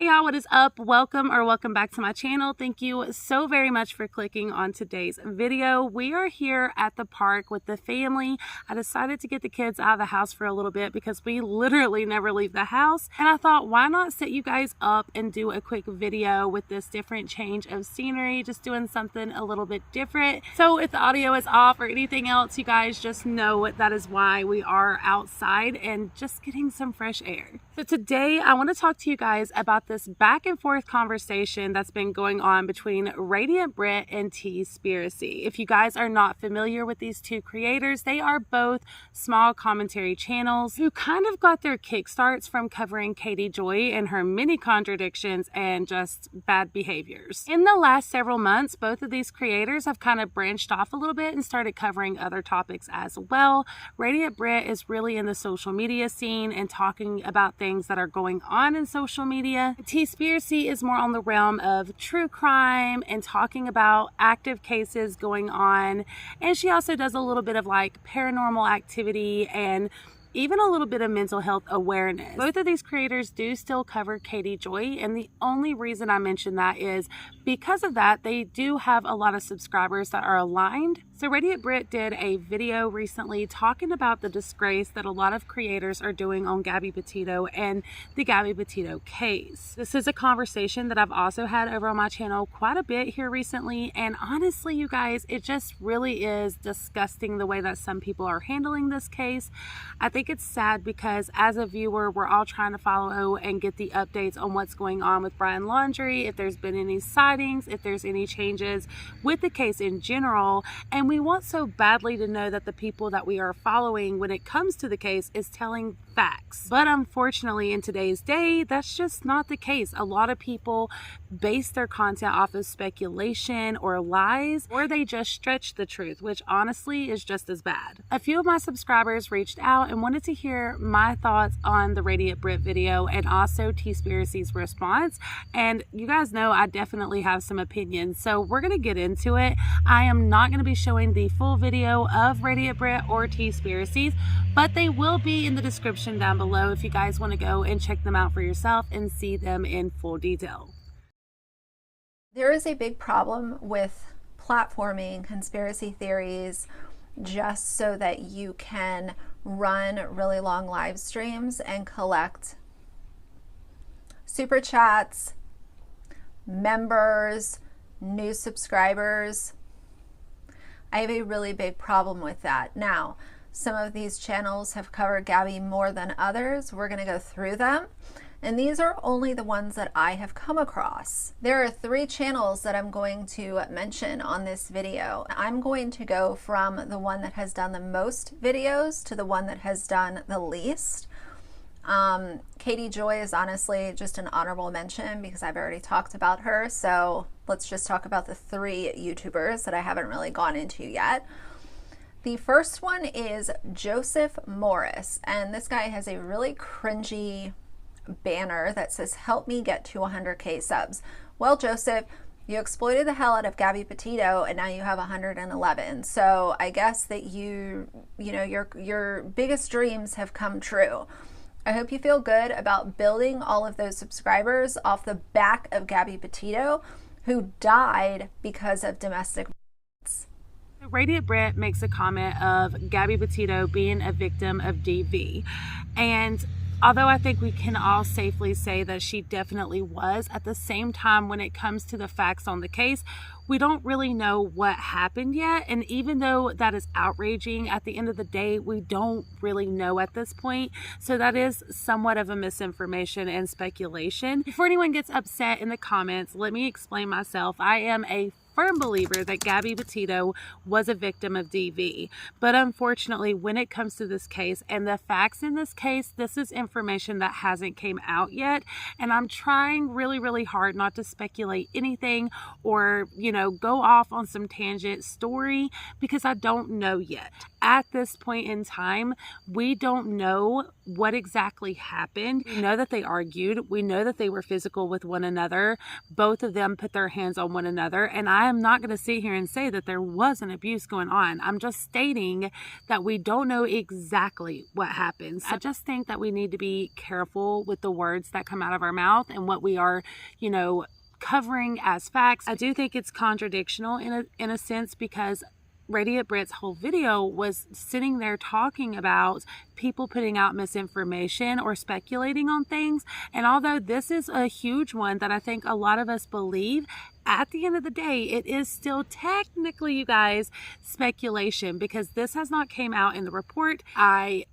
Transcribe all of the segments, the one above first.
Hey y'all, what is up? Welcome back to my channel. Thank you so very much for clicking on today's video. We are here at the park with the family. I decided to get the kids out of the house for a little bit because we literally never leave the house, and I thought, why not set you guys up and do a quick video with this different change of scenery, just doing something a little bit different. So if the audio is off or anything else, you guys just know that is why we are outside and just getting some fresh air. So today I want to talk to you guys about this back and forth conversation that's been going on between Radiant Britt and Tea Spiricy. If you guys are not familiar with these two creators, they are both small commentary channels who kind of got their kickstarts from covering Katie Joy and her many contradictions and just bad behaviors. In the last several months, both of these creators have kind of branched off a little bit and started covering other topics as well. Radiant Britt is really in the social media scene and talking about things that are going on in social media. Tea Spiricy is more on the realm of true crime and talking about active cases going on, and she also does a little bit of like paranormal activity and even a little bit of mental health awareness. Both of these creators do still cover Katie Joy, and the only reason I mention that is because of that, they do have a lot of subscribers that are aligned. So Radiant Britt did a video recently talking about the disgrace that a lot of creators are doing on Gabby Petito and the Gabby Petito case. This is a conversation that I've also had over on my channel quite a bit here recently, and honestly, you guys, it just really is disgusting the way that some people are handling this case. I think it's sad because as a viewer, we're all trying to follow and get the updates on what's going on with Brian Laundrie, if there's been any sightings, if there's any changes with the case in general, and we want so badly to know that the people that we are following when it comes to the case is telling facts. But unfortunately, in today's day, that's just not the case. A lot of people base their content off of speculation or lies, or they just stretch the truth, which honestly is just as bad. A few of my subscribers reached out and wanted to hear my thoughts on the Radiant Britt video and also Tea Spiricy's response, and you guys know I definitely have some opinions, so we're gonna get into it. I am not going to be showing the full video of Radiant Britt or Tea Spiricy's, but they will be in the description down below if you guys want to go and check them out for yourself and see them in full detail. There is a big problem with platforming conspiracy theories just so that you can run really long live streams and collect super chats, members, new subscribers. I have a really big problem with that. Now, some of these channels have covered Gabby more than others. We're going to go through them, and these are only the ones that I have come across. There are 3 channels that I'm going to mention on this video. I'm going to go from the one that has done the most videos to the one that has done the least. Katie Joy is honestly just an honorable mention because I've already talked about her, so let's just talk about the 3 YouTubers that I haven't really gone into yet. The first one is Joseph Morris, and this guy has a really cringy banner that says, "Help me get to 100K subs." Well, Joseph, you exploited the hell out of Gabby Petito, and now you have 111. So I guess that you know, your biggest dreams have come true. I hope you feel good about building all of those subscribers off the back of Gabby Petito, who died because of domestic violence. Radiant Britt makes a comment of Gabby Petito being a victim of DV, and although I think we can all safely say that she definitely was, at the same time, when it comes to the facts on the case, we don't really know what happened yet. And even though that is outraging, at the end of the day, we don't really know at this point. So that is somewhat of a misinformation and speculation. Before anyone gets upset in the comments, let me explain myself. I am a firm believer that Gabby Petito was a victim of DV, but unfortunately, when it comes to this case and the facts in this case, this is information that hasn't came out yet, and I'm trying really hard not to speculate anything or, you know, go off on some tangent story because I don't know yet. at this point in time, we don't know what exactly happened. We know that they argued. We know that they were physical with one another. Both of them put their hands on one another. And I am not going to sit here and say that there was an abuse going on. I'm just stating that we don't know exactly what happened. I just think that we need to be careful with the words that come out of our mouth and what we are, covering as facts. I do think it's contradictional in a sense, because Radiant Britt's whole video was sitting there talking about people putting out misinformation or speculating on things. And although this is a huge one that I think a lot of us believe, at the end of the day, it is still technically, you guys, speculation, because this has not came out in the report. I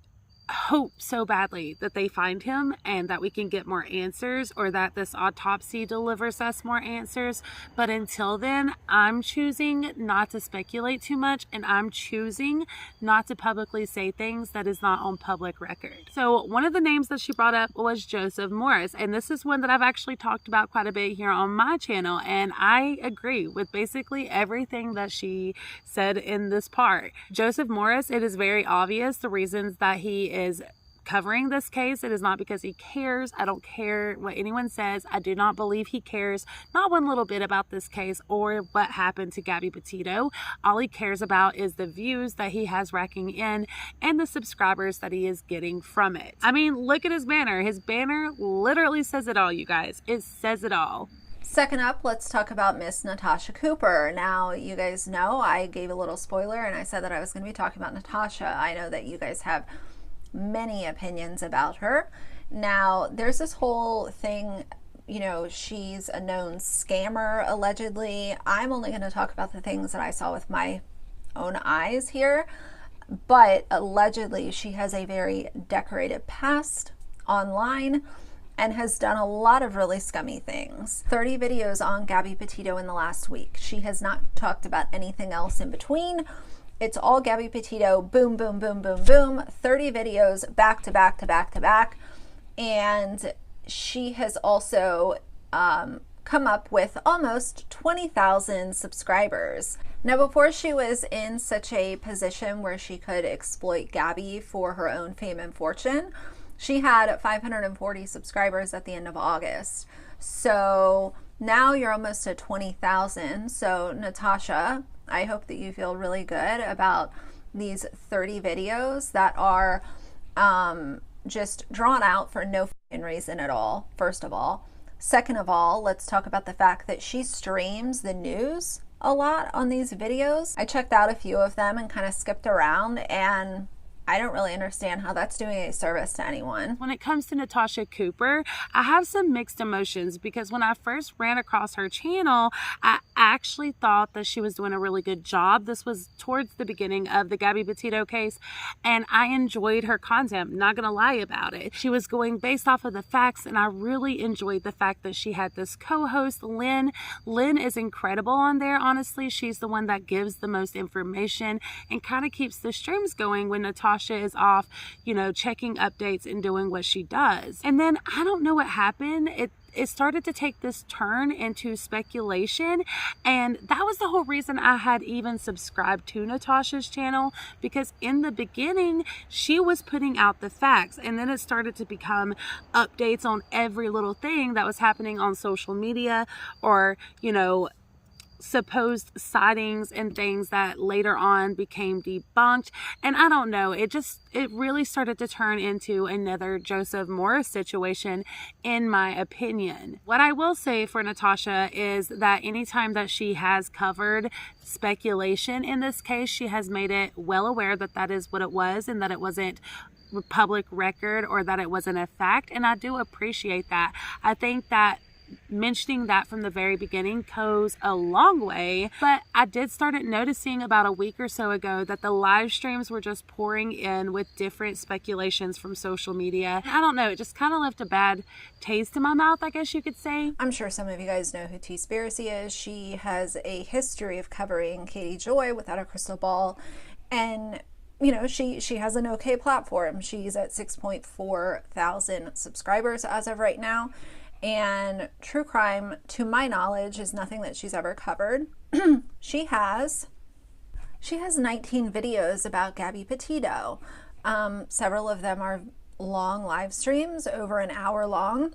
hope so badly that they find him and that we can get more answers, or that this autopsy delivers us more answers. But until then, I'm choosing not to speculate too much, and I'm choosing not to publicly say things that is not on public record. So one of the names that she brought up was Joseph Morris, and this is one that I've actually talked about quite a bit here on my channel, and I agree with basically everything that she said in this part. Joseph Morris, it is very obvious the reasons that he is covering this case. It is not because he cares. I don't care what anyone says. I do not believe he cares not one little bit about this case or what happened to Gabby Petito. All he cares about is the views that he has racking in and the subscribers that he is getting from it. I mean, look at his banner. His banner literally says it all, you guys. It says it all. Second up, let's talk about Miss Natasha Cooper. Now, you guys know I gave a little spoiler and I said that I was going to be talking about Natasha. I know that you guys have many opinions about her. Now, there's this whole thing, she's a known scammer, allegedly. I'm only going to talk about the things that I saw with my own eyes here, but allegedly she has a very decorated past online and has done a lot of really scummy things. 30 videos on Gabby Petito in the last week. She has not talked about anything else in between. It's all Gabby Petito, boom, boom, boom, boom, boom, 30 videos back to back to back to back. And she has also come up with almost 20,000 subscribers. Now, before she was in such a position where she could exploit Gabby for her own fame and fortune, she had 540 subscribers at the end of August. So now you're almost at 20,000. So Natasha, I hope that you feel really good about these 30 videos that are just drawn out for no reason at all, first of all. Second of all, let's talk about the fact that she streams the news a lot on these videos. I checked out a few of them and kind of skipped around, and I don't really understand how that's doing a service to anyone. When it comes to Natasha Cooper, I have some mixed emotions, because when I first ran across her channel, I actually thought that she was doing a really good job. This was towards the beginning of the Gabby Petito case, and I enjoyed her content, not gonna lie about it. She was going based off of the facts, and I really enjoyed the fact that she had this co-host, Lynn. Lynn is incredible on there, honestly. She's the one that gives the most information and kind of keeps the streams going when Natasha is off, checking updates and doing what she does. And then I don't know what happened. It started to take this turn into speculation, and that was the whole reason I had even subscribed to Natasha's channel, because in the beginning she was putting out the facts, and then it started to become updates on every little thing that was happening on social media, or supposed sightings and things that later on became debunked. And I don't know, it really started to turn into another Joseph Morris situation, in my opinion. What I will say for Natasha is that anytime that she has covered speculation in this case, she has made it well aware that that is what it was, and that it wasn't public record, or that it wasn't a fact. And I do appreciate that. I think that mentioning that from the very beginning goes a long way. But I did start noticing about a week or so ago that the live streams were just pouring in with different speculations from social media. I don't know, it just kind of left a bad taste in my mouth, I guess you could say. I'm sure some of you guys know who Tea Spiricy is. She has a history of covering Katie Joy without a crystal ball, and she has an okay platform. She's at 6.4 thousand subscribers as of right now. And true crime, to my knowledge, is nothing that she's ever covered. She has She has 19 videos about Gabby Petito. Several of them are long live streams, over an hour long.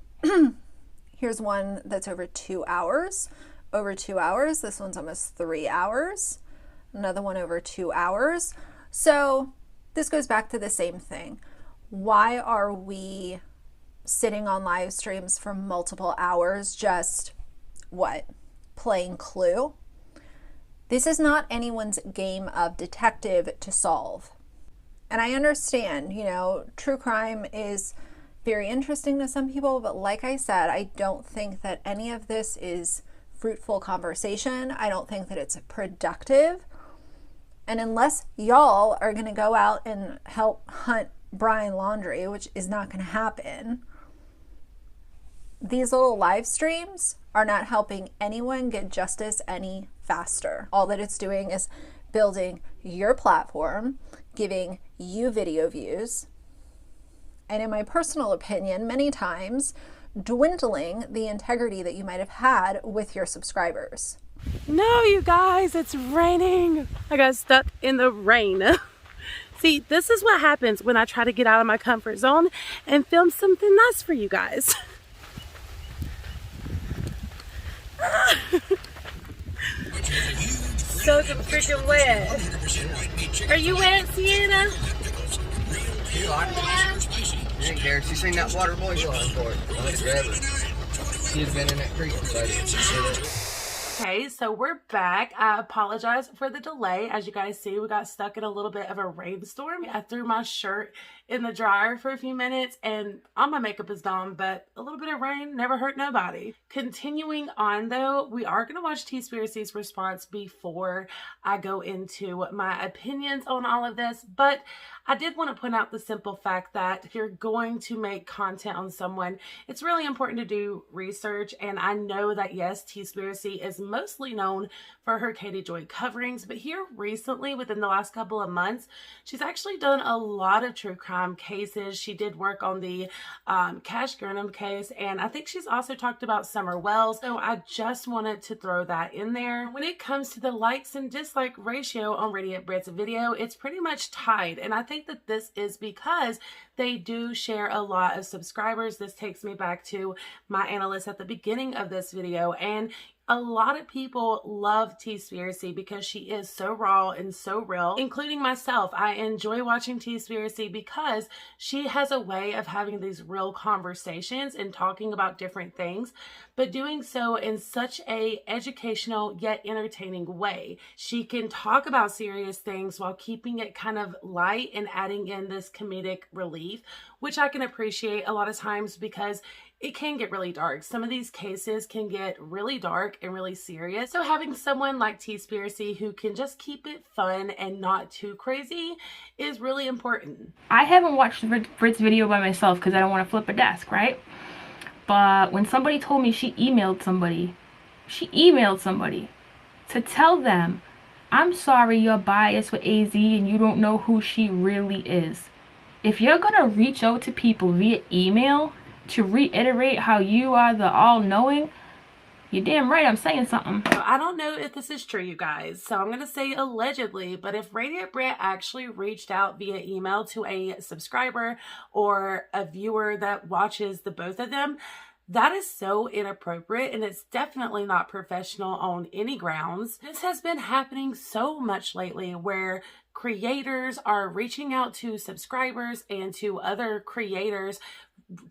Here's one that's over 2 hours. Over 2 hours. This one's almost 3 hours. Another one over 2 hours. So this goes back to the same thing. Why are we sitting on live streams for multiple hours just, what, playing Clue? This is not anyone's game of detective to solve. And I understand, you know, true crime is very interesting to some people, but like I said, I don't think that any of this is fruitful conversation. I don't think that it's productive. And unless y'all are going to go out and help hunt Brian Laundrie, which is not going to happen, these little live streams are not helping anyone get justice any faster. All that it's doing is building your platform, giving you video views, and in my personal opinion, many times dwindling the integrity that you might have had with your subscribers. No, you guys, it's raining. I got stuck in the rain. See, this is what happens when I try to get out of my comfort zone and film something nice for you guys. So freaking wet. Are you wet, Sienna? She didn't care. She seen that water boy going for it. I let it grab her. She's been in that creek beside it. Okay, so we're back. I apologize for the delay. As you guys see, we got stuck in a little bit of a rainstorm. I threw my shirt in the dryer for a few minutes and all my makeup is done, but a little bit of rain never hurt nobody. Continuing on though, we are going to watch Tea Spiricy's response before I go into my opinions on all of this, but I did want to point out the simple fact that if you're going to make content on someone, it's really important to do research. And I know that yes, Tea Spiricy is mostly known for her Katie Joy coverings, but here recently, within the last couple of months, she's actually done a lot of true crime cases. She did work on the Cash Gurnham case, and I think she's also talked about Summer Wells. So I just wanted to throw that in there. When it comes to the likes and dislike ratio on Radiant Britt's video, it's pretty much tied, and I think that this is because they do share a lot of subscribers. This takes me back to my analyst at the beginning of this video, and a lot of people love Tea Spiricy because she is so raw and so real, including myself. I enjoy watching Tea Spiricy because she has a way of having these real conversations and talking about different things, but doing so in such a educational yet entertaining way. She can talk about serious things while keeping it kind of light and adding in this comedic relief, which I can appreciate a lot of times because it can get really dark. Some of these cases can get really dark and really serious. So having someone like Tea Spiricy who can just keep it fun and not too crazy is really important. I haven't watched Britt's video by myself because I don't want to flip a desk, right? But when somebody told me she emailed somebody to tell them, I'm sorry you're biased with AZ and you don't know who she really is. If you're gonna reach out to people via email to reiterate how you are the all-knowing, you're damn right I'm saying something. So I don't know if this is true, you guys, so I'm going to say allegedly, but if Radiant Britt actually reached out via email to a subscriber or a viewer that watches the both of them, that is so inappropriate and it's definitely not professional on any grounds. This has been happening so much lately where creators are reaching out to subscribers and to other creators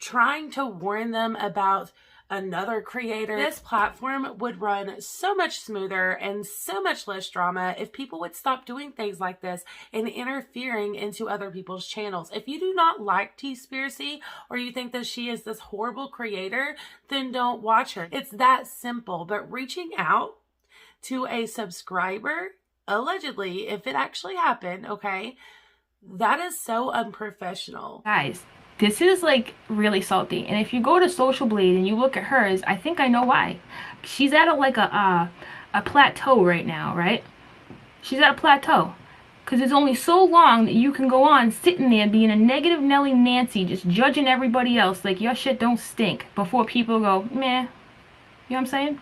trying to warn them about another creator. This platform would run so much smoother and so much less drama if people would stop doing things like this and interfering into other people's channels. If you do not like Tea Spiricy or you think that she is this horrible creator, then don't watch her. It's that simple. But reaching out to a subscriber, allegedly, if it actually happened, okay, that is so unprofessional. Guys, this is like really salty. And if you go to Social Blade and you look at hers, I think I know why. She's at a plateau right now, right? She's at a plateau. Because it's only so long that you can go on sitting there being a negative Nelly Nancy, just judging everybody else like your shit don't stink before people go, meh. You know what I'm saying?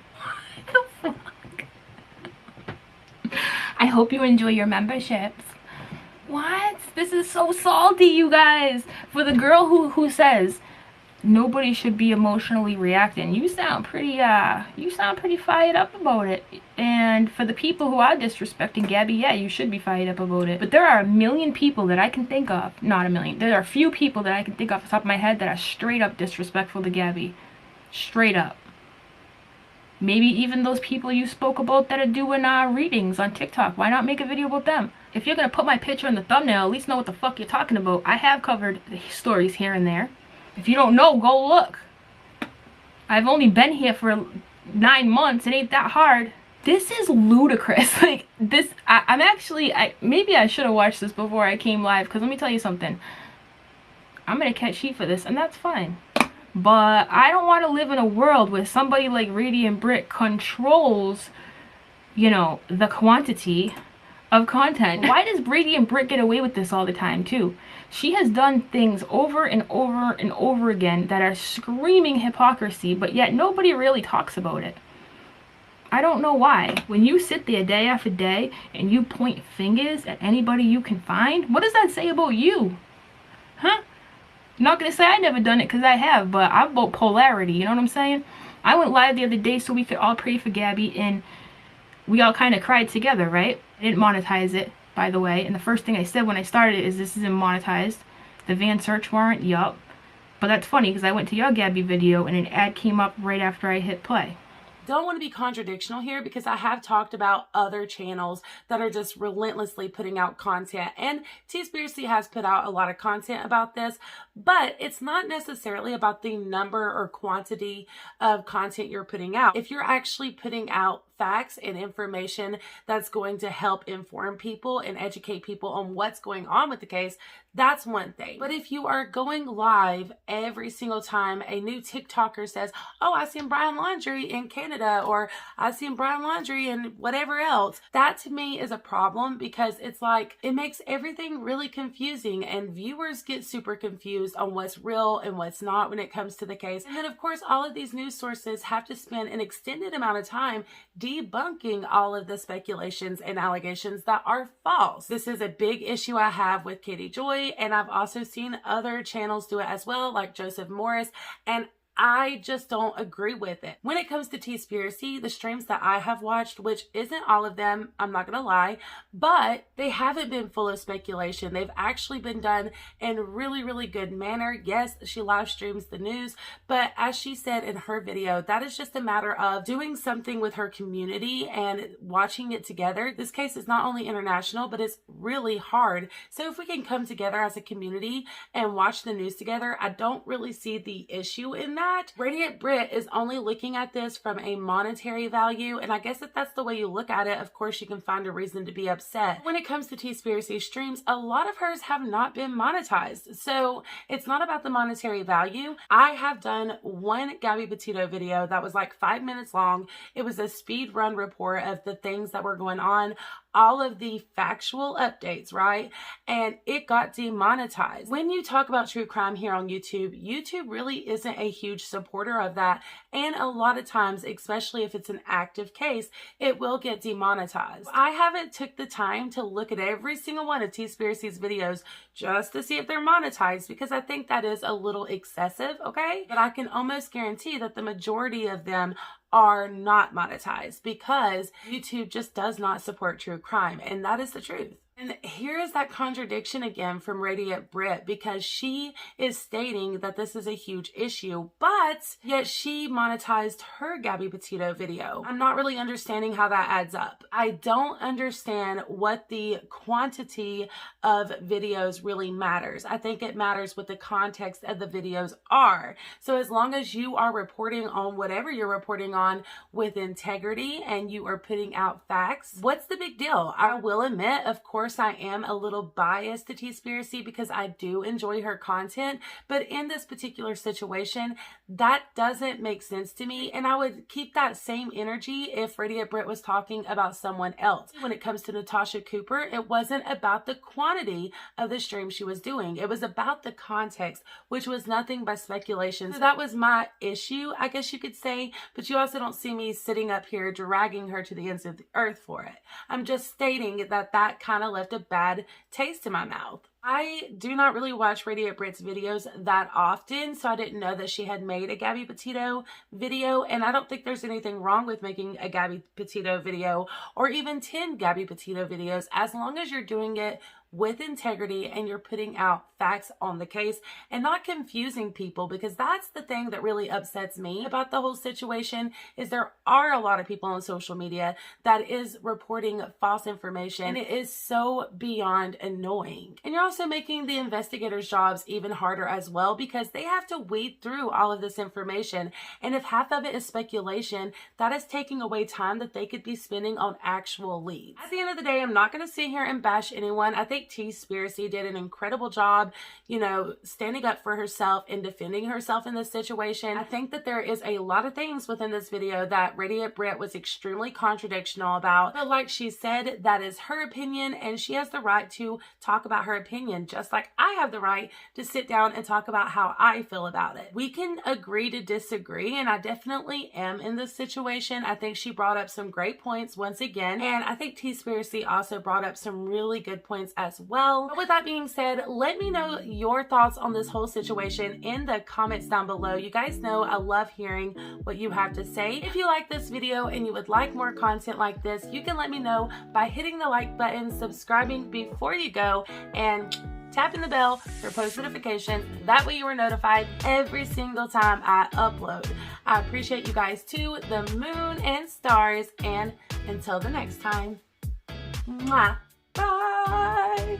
I hope you enjoy your memberships. What? This is so salty, you guys. For the girl who says nobody should be emotionally reacting, you sound pretty fired up about it. And for the people who are disrespecting Gabby, yeah, you should be fired up about it. But there are a million people that I can think of, not a million, there are a few people that I can think off the top of my head that are straight up disrespectful to Gabby. Straight up. Maybe even those people you spoke about that are doing readings on TikTok. Why not make a video about them? If you're gonna put my picture in the thumbnail, at least know what the fuck you're talking about. I have covered stories here and there. If you don't know, go look. I've only been here for 9 months. It ain't that hard. This is ludicrous. Like, this, maybe I should have watched this before I came live, because let me tell you something. I'm gonna catch heat for this, and that's fine. But I don't want to live in a world where somebody like Radiant Britt controls, you know, the quantity of content. Why does Radiant Britt get away with this all the time too? She has done things over and over and over again that are screaming hypocrisy, but yet nobody really talks about it. I don't know why. When you sit there day after day and you point fingers at anybody you can find, what does that say about you? Huh? I'm not gonna say I never done it, because I have, but I'm about polarity, you know what I'm saying? I went live the other day so we could all pray for Gabby, and we all kind of cried together, right? I didn't monetize it, by the way, and the first thing I said when I started is this isn't monetized. The van search warrant, yup. But that's funny, because I went to your Gabby video and an ad came up right after I hit play. Don't want to be contradictional here, because I have talked about other channels that are just relentlessly putting out content, and Tea Spiricy has put out a lot of content about this, but it's not necessarily about the number or quantity of content you're putting out. If you're actually putting out facts and information that's going to help inform people and educate people on what's going on with the case, that's one thing. But if you are going live every single time a new TikToker says, oh, I seen Brian Laundrie in Canada, or I seen Brian Laundrie in whatever else, that to me is a problem, because it's like, it makes everything really confusing, and viewers get super confused on what's real and what's not when it comes to the case. And then of course, all of these news sources have to spend an extended amount of time debunking all of the speculations and allegations that are false. This is a big issue I have with Katie Joy, and I've also seen other channels do it as well, like Joseph Morris, and I just don't agree with it. When it comes to Tea Spiricy, the streams that I have watched, which isn't all of them, I'm not gonna lie, but they haven't been full of speculation. They've actually been done in a really, really good manner. Yes, she live streams the news, but as she said in her video, that is just a matter of doing something with her community and watching it together. This case is not only international, but it's really hard. So if we can come together as a community and watch the news together, I don't really see the issue in that. Radiant Britt is only looking at this from a monetary value, and I guess if that's the way you look at it, of course you can find a reason to be upset. When it comes to Tea Spiricy streams, a lot of hers have not been monetized, so it's not about the monetary value. I have done one Gabby Petito video that was like 5 minutes long. It was a speed run report of the things that were going on, all of the factual updates, right? And it got demonetized. When you talk about true crime here on YouTube, YouTube really isn't a huge supporter of that. And a lot of times, especially if it's an active case, it will get demonetized. I haven't took the time to look at every single one of Tea Spiricy's videos just to see if they're monetized, because I think that is a little excessive, okay? But I can almost guarantee that the majority of them are not monetized, because YouTube just does not support true crime, and that is the truth. And here's that contradiction again from Radiant Britt, because she is stating that this is a huge issue, but yet she monetized her Gabby Petito video. I'm not really understanding how that adds up. I don't understand what the quantity of videos really matters. I think it matters what the context of the videos are. So as long as you are reporting on whatever you're reporting on with integrity and you are putting out facts, what's the big deal? I will admit, of course, course, I am a little biased to Tea Spiricy because I do enjoy her content, but in this particular situation, that doesn't make sense to me, and I would keep that same energy if Radiant Britt was talking about someone else. When it comes to Natasha Cooper, it wasn't about the quantity of the stream she was doing. It was about the context, which was nothing but speculation. So that was my issue, I guess you could say, but you also don't see me sitting up here dragging her to the ends of the earth for it. I'm just stating that that kind of left a bad taste in my mouth. I do not really watch Radiant Britt's videos that often, so I didn't know that she had made a Gabby Petito video, and I don't think there's anything wrong with making a Gabby Petito video or even 10 Gabby Petito videos, as long as you're doing it with integrity and you're putting out facts on the case and not confusing people, because that's the thing that really upsets me about the whole situation. Is there are a lot of people on social media that is reporting false information, and it is so beyond annoying. And you're also making the investigators' jobs even harder as well, because they have to weed through all of this information, and if half of it is speculation, that is taking away time that they could be spending on actual leads. At the end of the day, I'm not going to sit here and bash anyone. I think Tea Spiricy did an incredible job, you know, standing up for herself and defending herself in this situation. I think that there is a lot of things within this video that Radiant Britt was extremely contradictional about, but like she said, that is her opinion, and she has the right to talk about her opinion, just like I have the right to sit down and talk about how I feel about it. We can agree to disagree, and I definitely am in this situation. I think she brought up some great points once again, and I think Tea Spiricy also brought up some really good points as well. But with that being said, let me know your thoughts on this whole situation in the comments down below. You guys know I love hearing what you have to say. If you like this video and you would like more content like this, you can let me know by hitting the like button, subscribing before you go, and tapping the bell for post notifications. That way you are notified every single time I upload. I appreciate you guys to the moon and stars, and until the next time, mwah, bye!